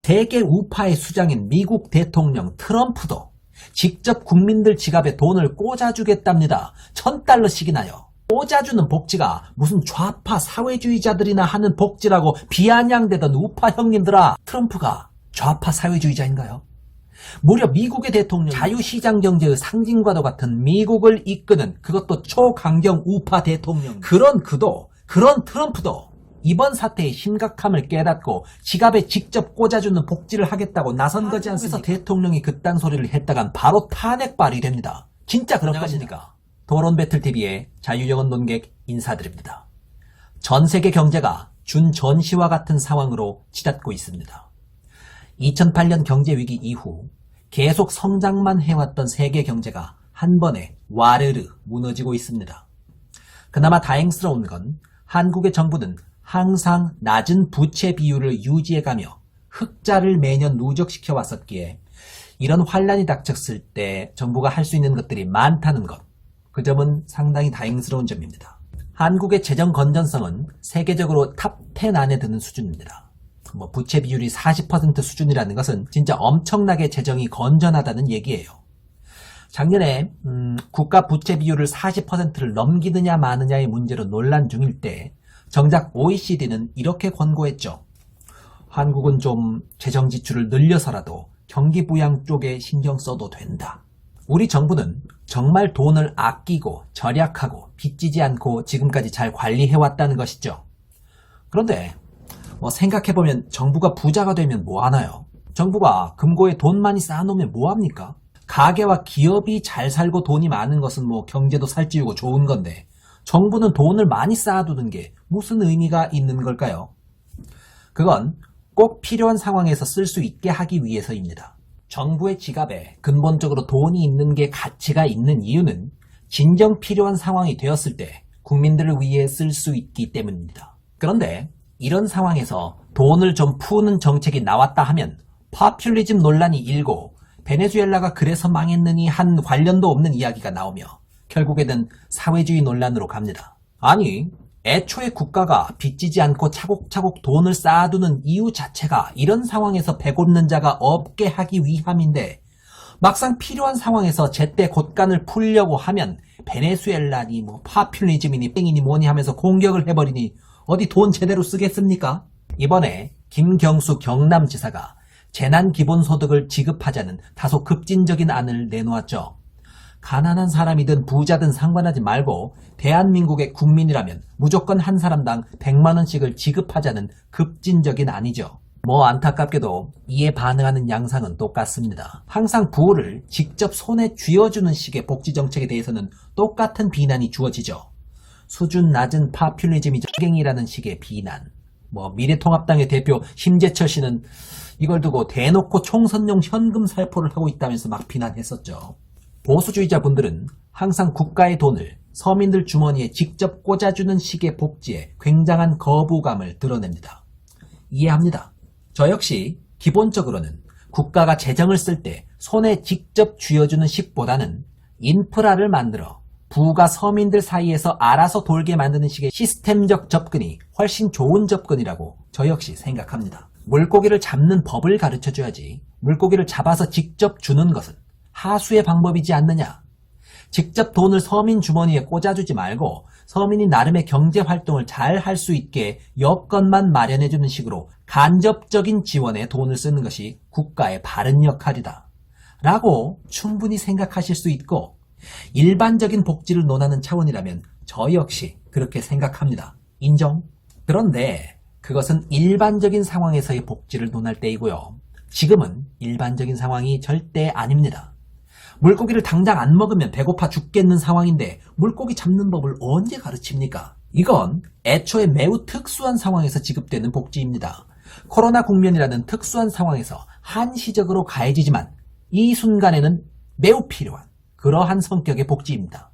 세계 우파의 수장인 미국 대통령 트럼프도 직접 국민들 지갑에 돈을 꽂아주겠답니다. $1,000씩이나요. 꽂아주는 복지가 무슨 좌파 사회주의자들이나 하는 복지라고 비아냥대던 우파 형님들아, 트럼프가 좌파 사회주의자인가요? 무려 미국의 대통령, 자유시장 경제의 상징과도 같은 미국을 이끄는 그것도 초강경 우파 대통령, 그런 트럼프도 이번 사태의 심각함을 깨닫고 지갑에 직접 꽂아주는 복지를 하겠다고 나선 거지 않습니까? 대통령이 그딴 소리를 했다간 바로 탄핵 발의됩니다. 진짜 그럴 것입니까? 토론 배틀TV의 자유영혼 논객 인사드립니다. 전 세계 경제가 준전시와 같은 상황으로 치닫고 있습니다. 2008년 경제위기 이후 계속 성장만 해왔던 세계 경제가 한 번에 와르르 무너지고 있습니다. 그나마 다행스러운 건 한국의 정부는 항상 낮은 부채 비율을 유지해가며 흑자를 매년 누적시켜 왔었기에 이런 환란이 닥쳤을 때 정부가 할 수 있는 것들이 많다는 것, 그 점은 상당히 다행스러운 점입니다. 한국의 재정 건전성은 세계적으로 탑10 안에 드는 수준입니다. 부채 비율이 40% 수준이라는 것은 진짜 엄청나게 재정이 건전하다는 얘기예요. 작년에 국가 부채 비율을 40%를 넘기느냐 마느냐의 문제로 논란 중일 때 정작 OECD는 이렇게 권고했죠. 한국은 좀 재정 지출을 늘려서라도 경기 부양 쪽에 신경 써도 된다. 우리 정부는 정말 돈을 아끼고 절약하고 빚지지 않고 지금까지 잘 관리해왔다는 것이죠. 그런데 생각해보면 정부가 부자가 되면 뭐하나요? 정부가 금고에 돈 많이 쌓아놓으면 뭐합니까? 가게와 기업이 잘 살고 돈이 많은 것은 경제도 살찌우고 좋은 건데 정부는 돈을 많이 쌓아두는 게 무슨 의미가 있는 걸까요? 그건 꼭 필요한 상황에서 쓸 수 있게 하기 위해서입니다. 정부의 지갑에 근본적으로 돈이 있는 게 가치가 있는 이유는 진정 필요한 상황이 되었을 때 국민들을 위해 쓸 수 있기 때문입니다. 그런데 이런 상황에서 돈을 좀 푸는 정책이 나왔다 하면 파퓰리즘 논란이 일고 베네수엘라가 그래서 망했느니 한 관련도 없는 이야기가 나오며 결국에는 사회주의 논란으로 갑니다. 아니, 애초에 국가가 빚지지 않고 차곡차곡 돈을 쌓아두는 이유 자체가 이런 상황에서 배고픈 자가 없게 하기 위함인데 막상 필요한 상황에서 제때 곶간을 풀려고 하면 베네수엘라니 파퓰리즘이니 땡이니 뭐니 하면서 공격을 해버리니 어디 돈 제대로 쓰겠습니까? 이번에 김경수 경남지사가 재난기본소득을 지급하자는 다소 급진적인 안을 내놓았죠. 가난한 사람이든 부자든 상관하지 말고 대한민국의 국민이라면 무조건 한 사람당 100만원씩을 지급하자는 급진적인 안이죠. 안타깝게도 이에 반응하는 양상은 똑같습니다. 항상 부를 직접 손에 쥐어주는 식의 복지정책에 대해서는 똑같은 비난이 주어지죠. 수준 낮은 파퓰리즘이 적갱이라는 식의 비난. 미래통합당의 대표 심재철 씨는 이걸 두고 대놓고 총선용 현금 살포를 하고 있다면서 막 비난했었죠. 보수주의자 분들은 항상 국가의 돈을 서민들 주머니에 직접 꽂아주는 식의 복지에 굉장한 거부감을 드러냅니다. 이해합니다. 저 역시 기본적으로는 국가가 재정을 쓸 때 손에 직접 쥐어주는 식보다는 인프라를 만들어 부가 서민들 사이에서 알아서 돌게 만드는 식의 시스템적 접근이 훨씬 좋은 접근이라고 저 역시 생각합니다. 물고기를 잡는 법을 가르쳐줘야지 물고기를 잡아서 직접 주는 것은 하수의 방법이지 않느냐. 직접 돈을 서민 주머니에 꽂아주지 말고 서민이 나름의 경제활동을 잘 할 수 있게 여건만 마련해주는 식으로 간접적인 지원에 돈을 쓰는 것이 국가의 바른 역할이다 라고 충분히 생각하실 수 있고, 일반적인 복지를 논하는 차원이라면 저 역시 그렇게 생각합니다. 인정? 그런데 그것은 일반적인 상황에서의 복지를 논할 때이고요. 지금은 일반적인 상황이 절대 아닙니다. 물고기를 당장 안 먹으면 배고파 죽겠는 상황인데 물고기 잡는 법을 언제 가르칩니까? 이건 애초에 매우 특수한 상황에서 지급되는 복지입니다. 코로나 국면이라는 특수한 상황에서 한시적으로 가해지지만 이 순간에는 매우 필요한 그러한 성격의 복지입니다.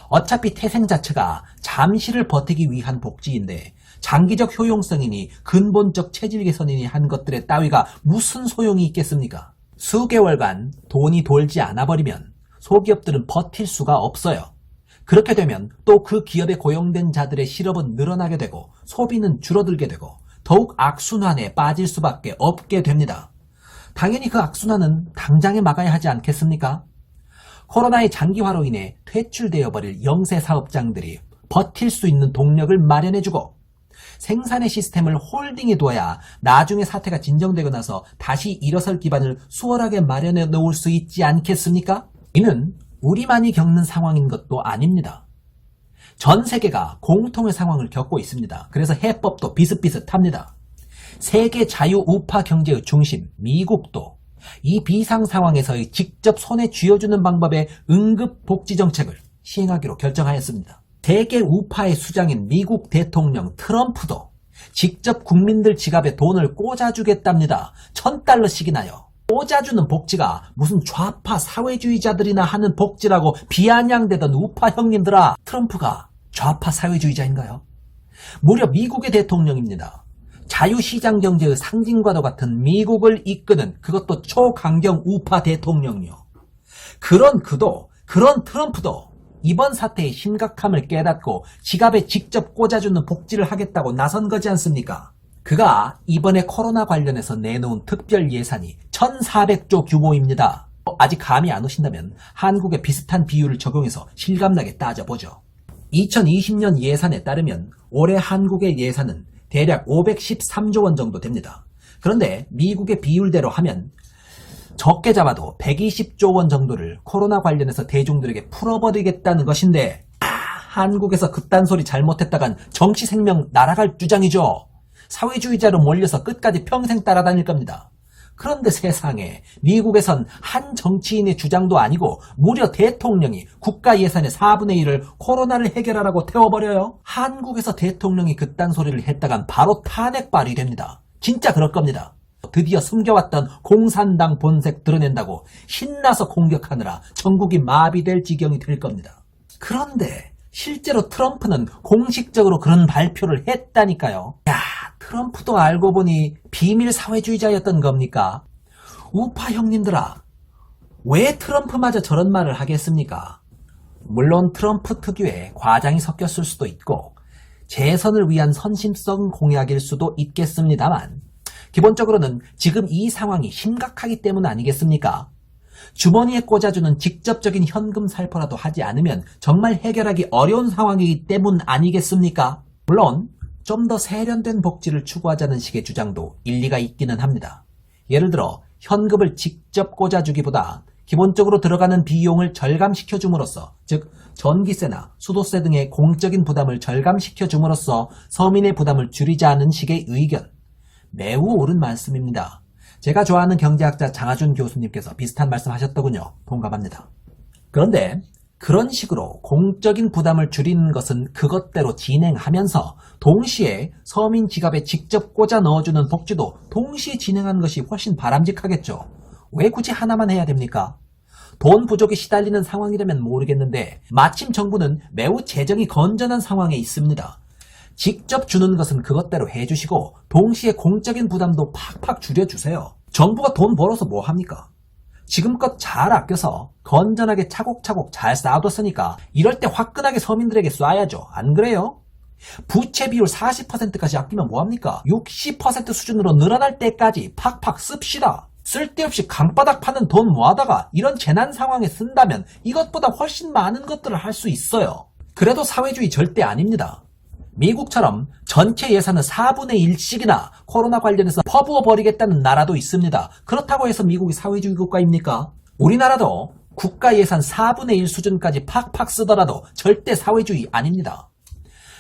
어차피 태생 자체가 잠시를 버티기 위한 복지인데 장기적 효용성이니 근본적 체질 개선이니 한 것들의 따위가 무슨 소용이 있겠습니까? 수개월간 돈이 돌지 않아 버리면 소기업들은 버틸 수가 없어요. 그렇게 되면 또 그 기업에 고용된 자들의 실업은 늘어나게 되고 소비는 줄어들게 되고 더욱 악순환에 빠질 수밖에 없게 됩니다. 당연히 그 악순환은 당장에 막아야 하지 않겠습니까? 코로나의 장기화로 인해 퇴출되어 버릴 영세 사업장들이 버틸 수 있는 동력을 마련해주고 생산의 시스템을 홀딩해 둬야 나중에 사태가 진정되고 나서 다시 일어설 기반을 수월하게 마련해 놓을 수 있지 않겠습니까? 이는 우리만이 겪는 상황인 것도 아닙니다. 전 세계가 공통의 상황을 겪고 있습니다. 그래서 해법도 비슷비슷합니다. 세계 자유 우파 경제의 중심 미국도 이 비상 상황에서의 직접 손에 쥐어주는 방법의 응급 복지 정책을 시행하기로 결정하였습니다. 세계 우파의 수장인 미국 대통령 트럼프도 직접 국민들 지갑에 돈을 꽂아주겠답니다. $1,000씩이나요. 꽂아주는 복지가 무슨 좌파 사회주의자들이나 하는 복지라고 비아냥대던 우파 형님들아, 트럼프가 좌파 사회주의자인가요? 무려 미국의 대통령입니다. 자유시장 경제의 상징과도 같은 미국을 이끄는 그것도 초강경 우파 대통령이요. 그런 그도, 그런 트럼프도 이번 사태의 심각함을 깨닫고 지갑에 직접 꽂아주는 복지를 하겠다고 나선 거지 않습니까? 그가 이번에 코로나 관련해서 내놓은 특별 예산이 1,400조 규모입니다. 아직 감이 안 오신다면 한국에 비슷한 비율을 적용해서 실감나게 따져보죠. 2020년 예산에 따르면 올해 한국의 예산은 대략 513조 원 정도 됩니다. 그런데 미국의 비율대로 하면 적게 잡아도 120조 원 정도를 코로나 관련해서 대중들에게 풀어버리겠다는 것인데, 한국에서 그딴 소리 잘못했다간 정치 생명 날아갈 주장이죠. 사회주의자로 몰려서 끝까지 평생 따라다닐 겁니다. 그런데 세상에 미국에선 한 정치인의 주장도 아니고 무려 대통령이 국가 예산의 4분의 1을 코로나를 해결하라고 태워버려요. 한국에서 대통령이 그딴 소리를 했다간 바로 탄핵 발의됩니다. 진짜 그럴 겁니다. 드디어 숨겨왔던 공산당 본색 드러낸다고 신나서 공격하느라 전국이 마비될 지경이 될 겁니다. 그런데 실제로 트럼프는 공식적으로 그런 발표를 했다니까요. 야, 트럼프도 알고 보니 비밀 사회주의자였던 겁니까? 우파 형님들아, 왜 트럼프마저 저런 말을 하겠습니까? 물론 트럼프 특유의 과장이 섞였을 수도 있고 재선을 위한 선심성 공약일 수도 있겠습니다만, 기본적으로는 지금 이 상황이 심각하기 때문 아니겠습니까? 주머니에 꽂아주는 직접적인 현금 살포라도 하지 않으면 정말 해결하기 어려운 상황이기 때문 아니겠습니까? 물론 좀 더 세련된 복지를 추구하자는 식의 주장도 일리가 있기는 합니다. 예를 들어 현금을 직접 꽂아주기보다 기본적으로 들어가는 비용을 절감시켜 줌으로써, 즉 전기세나 수도세 등의 공적인 부담을 절감시켜 줌으로써 서민의 부담을 줄이자는 식의 의견, 매우 옳은 말씀입니다. 제가 좋아하는 경제학자 장하준 교수님께서 비슷한 말씀 하셨더군요. 동감합니다. 그런데 그런 식으로 공적인 부담을 줄이는 것은 그것대로 진행하면서 동시에 서민 지갑에 직접 꽂아 넣어주는 복지도 동시에 진행하는 것이 훨씬 바람직하겠죠. 왜 굳이 하나만 해야 됩니까? 돈 부족에 시달리는 상황이라면 모르겠는데 마침 정부는 매우 재정이 건전한 상황에 있습니다. 직접 주는 것은 그것대로 해주시고 동시에 공적인 부담도 팍팍 줄여주세요. 정부가 돈 벌어서 뭐 합니까? 지금껏 잘 아껴서 건전하게 차곡차곡 잘 쌓아뒀으니까 이럴 때 화끈하게 서민들에게 쏴야죠. 안 그래요? 부채 비율 40%까지 아끼면 뭐합니까? 60% 수준으로 늘어날 때까지 팍팍 씁시다. 쓸데없이 강바닥 파는 돈 모아다가 이런 재난 상황에 쓴다면 이것보다 훨씬 많은 것들을 할 수 있어요. 그래도 사회주의 절대 아닙니다. 미국처럼 전체 예산의 4분의 1씩이나 코로나 관련해서 퍼부어 버리겠다는 나라도 있습니다. 그렇다고 해서 미국이 사회주의 국가입니까? 우리나라도 국가 예산 4분의 1 수준까지 팍팍 쓰더라도 절대 사회주의 아닙니다.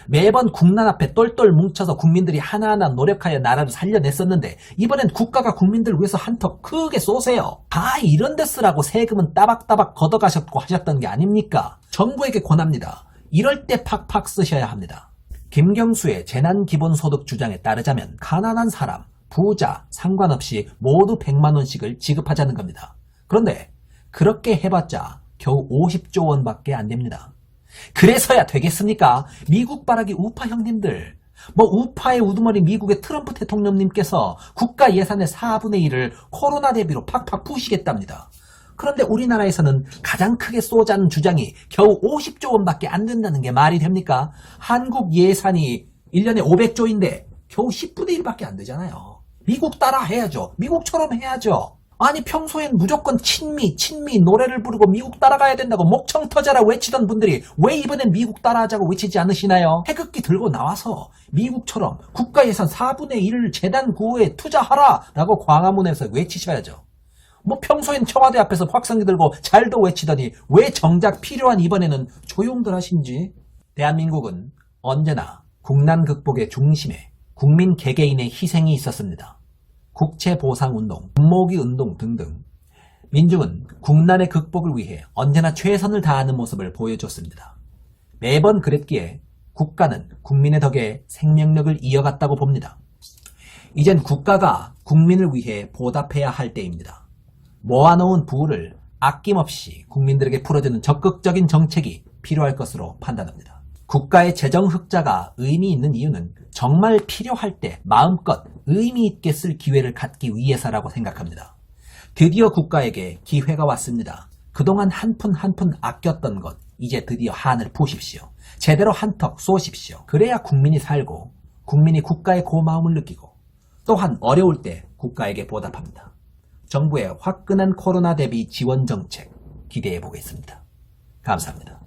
매번 국난 앞에 똘똘 뭉쳐서 국민들이 하나하나 노력하여 나라를 살려냈었는데 이번엔 국가가 국민들을 위해서 한턱 크게 쏘세요. 다 이런 데 쓰라고 세금은 따박따박 걷어가셨고 하셨던 게 아닙니까? 정부에게 권합니다. 이럴 때 팍팍 쓰셔야 합니다. 김경수의 재난기본소득 주장에 따르자면 가난한 사람, 부자 상관없이 모두 100만원씩을 지급하자는 겁니다. 그런데 그렇게 해봤자 겨우 50조 원밖에 안 됩니다. 그래서야 되겠습니까? 미국 바라기 우파 형님들, 우파의 우두머리 미국의 트럼프 대통령님께서 국가 예산의 4분의 1을 코로나 대비로 팍팍 푸시겠답니다. 그런데 우리나라에서는 가장 크게 쏘자는 주장이 겨우 50조 원밖에 안 된다는 게 말이 됩니까? 한국 예산이 1년에 500조인데 겨우 10분의 1밖에 안 되잖아요. 미국 따라 해야죠. 미국처럼 해야죠. 아니 평소엔 무조건 친미 노래를 부르고 미국 따라가야 된다고 목청 터져라 외치던 분들이 왜 이번엔 미국 따라하자고 외치지 않으시나요? 태극기 들고 나와서 미국처럼 국가예산 4분의 1을 재단 구호에 투자하라 라고 광화문에서 외치셔야죠. 뭐 평소엔 청와대 앞에서 확성기 들고 잘도 외치더니 왜 정작 필요한 이번에는 조용들 하신지. 대한민국은 언제나 국난 극복의 중심에 국민 개개인의 희생이 있었습니다. 국채보상운동, 분모기운동 등등 민중은 국난의 극복을 위해 언제나 최선을 다하는 모습을 보여줬습니다. 매번 그랬기에 국가는 국민의 덕에 생명력을 이어갔다고 봅니다. 이젠 국가가 국민을 위해 보답해야 할 때입니다. 모아놓은 부를 아낌없이 국민들에게 풀어주는 적극적인 정책이 필요할 것으로 판단합니다. 국가의 재정 흑자가 의미 있는 이유는 정말 필요할 때 마음껏 의미 있게 쓸 기회를 갖기 위해서라고 생각합니다. 드디어 국가에게 기회가 왔습니다. 그동안 한 푼 한 푼 아꼈던 것 이제 드디어 한을 푸십시오. 제대로 한턱 쏘십시오. 그래야 국민이 살고 국민이 국가의 고마움을 느끼고 또한 어려울 때 국가에게 보답합니다. 정부의 화끈한 코로나 대비 지원 정책 기대해 보겠습니다. 감사합니다.